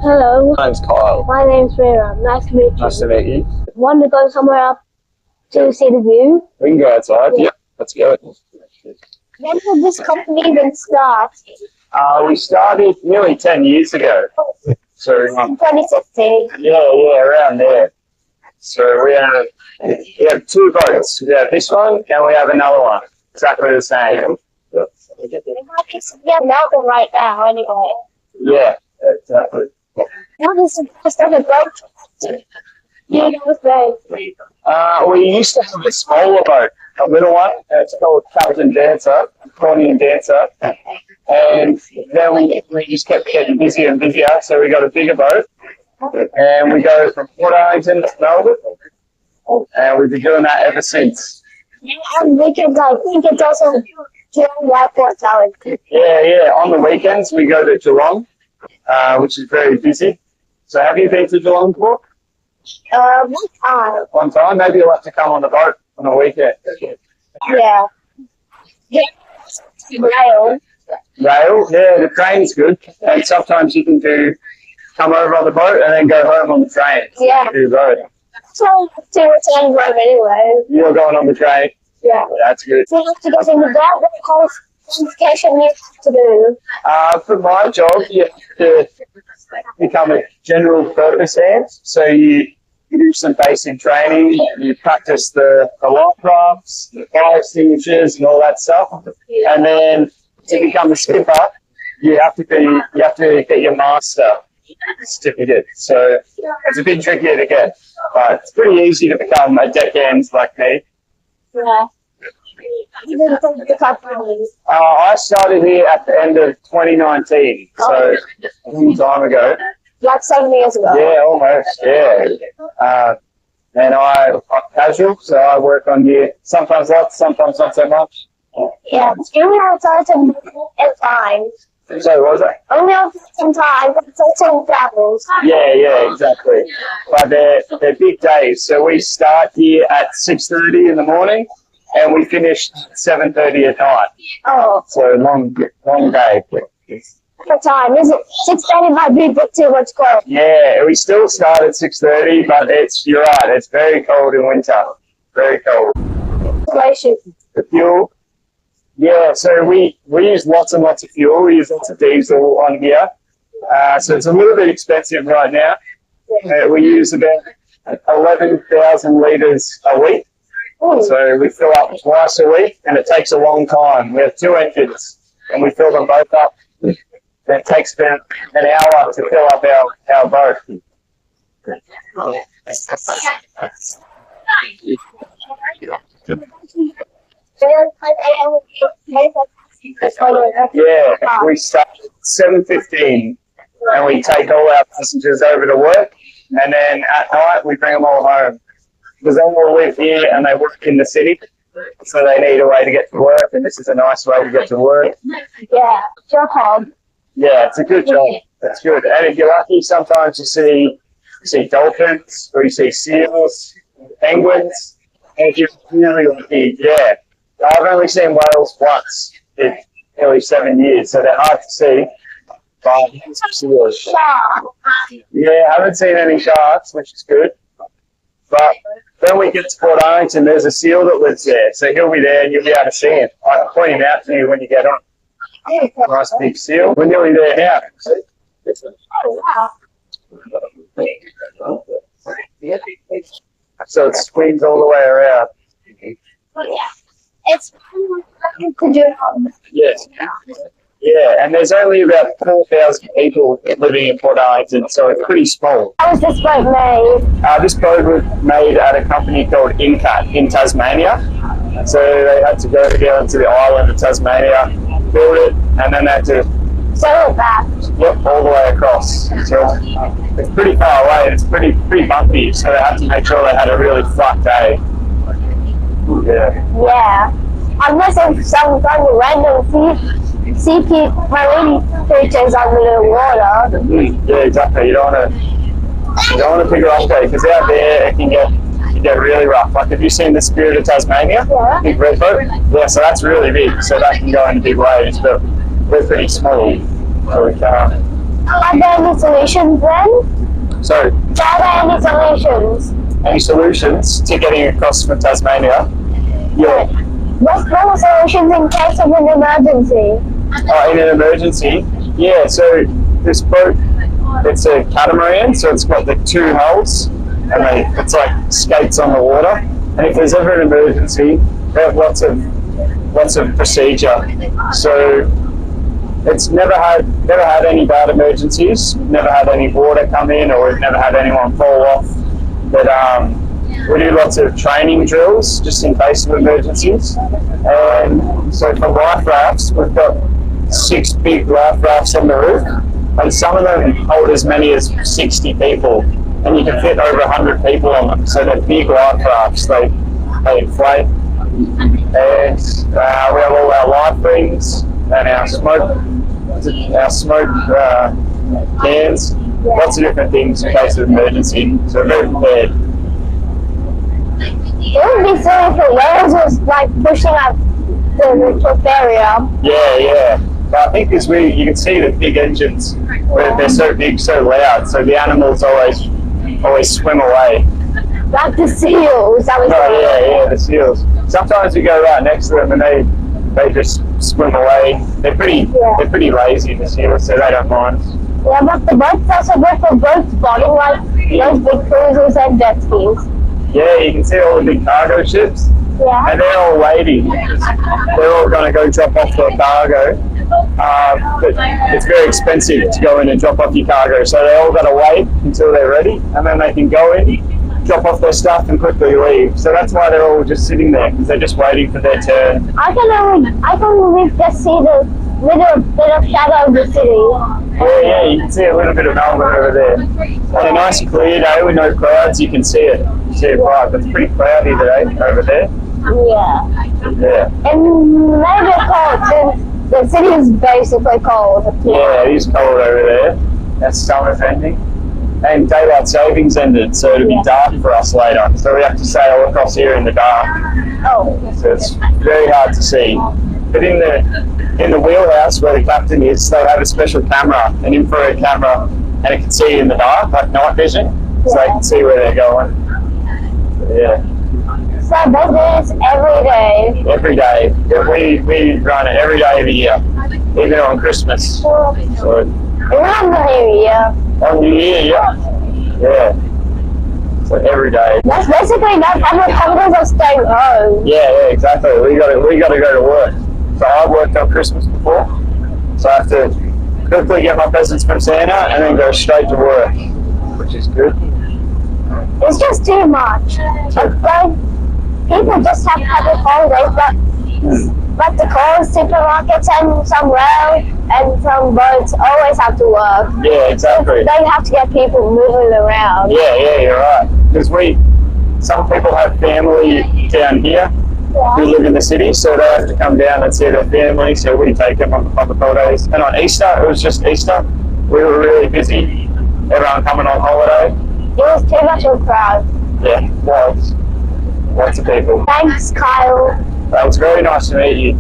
Hello. My name's Kyle. My name's Rira. Nice to meet you. Nice to meet you. Want to go somewhere up to see the view? We can go outside. Yeah, let's go. When did this company even start? We started nearly 10 years ago. So, 2016. yeah, around there. So we have two boats. We have this one and we have another one. Exactly the same. Yeah, Melbourne right now anyway. Yeah, exactly. What is the first ever boat? You know what's name? We used to have a smaller boat, a little one. It's called Captain Dancer, Corny Dancer. And then we just kept getting busier and busier, so we got a bigger boat. And we go from Port Phillip to Melbourne. And we've been doing that ever since. And weekends, I think it's also Geelong Port Phillip. Yeah. On the weekends, we go to Geelong, which is very busy. So have you been to Geelong before? One time. One time? Maybe you'll have to come on the boat on a weekend. Yeah. Rail. Rail? Yeah, the train's good. And sometimes you can come over on the boat and then go home on the train. Yeah. Do both. So, to return home anyway. You're going on the train? Yeah. That's good. So you have to go into that. What qualification you have to do? For my job, you have to become a general purpose hand. So you do some basic training, you practice the light rafts, the fire extinguishers and all that stuff. And then to become a skipper, you have to get your master certificate. So it's a bit trickier to get, but it's pretty easy to become a deckhand like me. Yeah. You didn't think the company. I started here at the end of 2019, so a long time ago. Like 7 years ago. Yeah, almost, yeah. And I'm casual, so I work on here sometimes lots, sometimes not so much. Yeah, it's only on certain times. So what was that? Only on certain times, certain travels. Yeah, exactly. But they're big days. So we start here at 6:30 in the morning, and we finish at 7:30 at night. Oh. So long day. What time is it? 6:30 might be a bit too much cold. Yeah, we still start at 6:30, but you're right, it's very cold in winter. Very cold. The fuel. Yeah, so we use lots and lots of fuel. We use lots of diesel on here. So it's a little bit expensive right now. We use about 11,000 litres a week. So we fill up twice a week, and it takes a long time. We have two engines, and we fill them both up. It takes about an hour to fill up our boat. Yeah, we start at 7:15 and we take all our passengers over to work, and then at night we bring them all home because they all live here and they work in the city, so they need a way to get to work, and this is a nice way to get to work. Yeah, job home. Yeah, it's a good job. That's good. And if you're lucky, sometimes you see dolphins or you see seals, penguins. And if you're really lucky, yeah. I've only seen whales once in nearly 7 years, so they're hard to see. But seals. Yeah, I haven't seen any sharks, which is good. But when we get to Port Phillip, there's a seal that lives there, so he'll be there and you'll be able to see him. I can point him out to you when you get on. Nice big seal. We're nearly there now. So it swings all the way around. It's to do. Yes. Yeah, and there's only about 4,000 people living in Port Phillip, so it's pretty small. How was this boat made? This boat was made at a company called INCAT in Tasmania. So they had to go down to the island of Tasmania, build it, and then they had to sail it back. Yep, all the way across. So it's pretty far away and it's pretty bumpy, so they had to make sure they had a really flat day. Yeah. Unless if some kind of random sea marine creatures under the water. Yeah, exactly. You don't want to pick her up there, because out there it can get really rough. Like, have you seen the Spirit of Tasmania? Yeah. Big red boat? Yeah, so that's really big. So that can go in big waves, but we're pretty small, so we can't. Are there any solutions then? So, Are there any solutions? any solutions to getting across from Tasmania? Yeah. What's the solutions in case of an emergency? In an emergency? Yeah, so this boat, it's a catamaran, so it's got the two hulls, and it's like skates on the water. And if there's ever an emergency, they have lots of procedure. So it's never had any bad emergencies, never had any water come in, or we've never had anyone fall off. But we do lots of training drills just in case of emergencies. And so for life rafts, we've got 6 big life rafts on the roof, and some of them hold as many as 60 people, and you can fit over 100 people on them. So they're big life rafts. They inflate, and we have all our life rings and our smoke cans, lots of different things in case of emergency. So we're very prepared. It would be silly if the whales was like pushing up the ferry up. Yeah. But I think you can see the big engines, where they're so big, so loud, so the animals always swim away. Like the seals. The seals. Sometimes we go right next to them and they just swim away. They're pretty lazy, the seals, so they don't mind. Yeah, but the boats also go for boat spotting, like those big cruisers and jet skis. Yeah, you can see all the big cargo ships. Yeah. And they're all waiting. They're all going to go drop off their cargo. But it's very expensive to go in and drop off your cargo, so they all got to wait until they're ready, and then they can go in, drop off their stuff, and quickly leave. So that's why they're all just sitting there, because they're just waiting for their turn. I can just see the little bit of shadow of the city. Yeah, you can see a little bit of Melbourne over there. On a nice clear day with no clouds, you can see it. You see it bright, but it's pretty cloudy today over there. Yeah. And maybe cold, since the city is basically cold. Yeah, it is cold over there. That's summer's ending. And daylight savings ended, so it'll be dark for us later. So we have to sail across here in the dark. Oh. So it's very hard to see. But in the wheelhouse where the captain is, they have a special camera, an infrared camera, and it can see in the dark, like night vision, so they can see where they're going. Yeah. So they do this every day? Every day. We run it every day of the year, even on Christmas. So, even on the New Year? On New Year, yeah. So every day. That's basically not public holidays are staying home. Yeah, exactly. We got to go to work. So I've worked on Christmas before, so I have to quickly get my presents from Santa and then go straight to work, which is good. It's just too much. Like, people just have public holidays, but the cars, supermarkets, and some rail and some boats always have to work. Yeah, exactly. They have to get people moving around. Yeah, you're right. Because some people have family down here who live in the city, so they have to come down and see their family, so we take them on the public holidays. And on Easter, it was just Easter, we were really busy, everyone coming on holiday. It was too much of a crowd. Yeah, it was. Lots of people. Thanks, Kyle. It was very nice to meet you.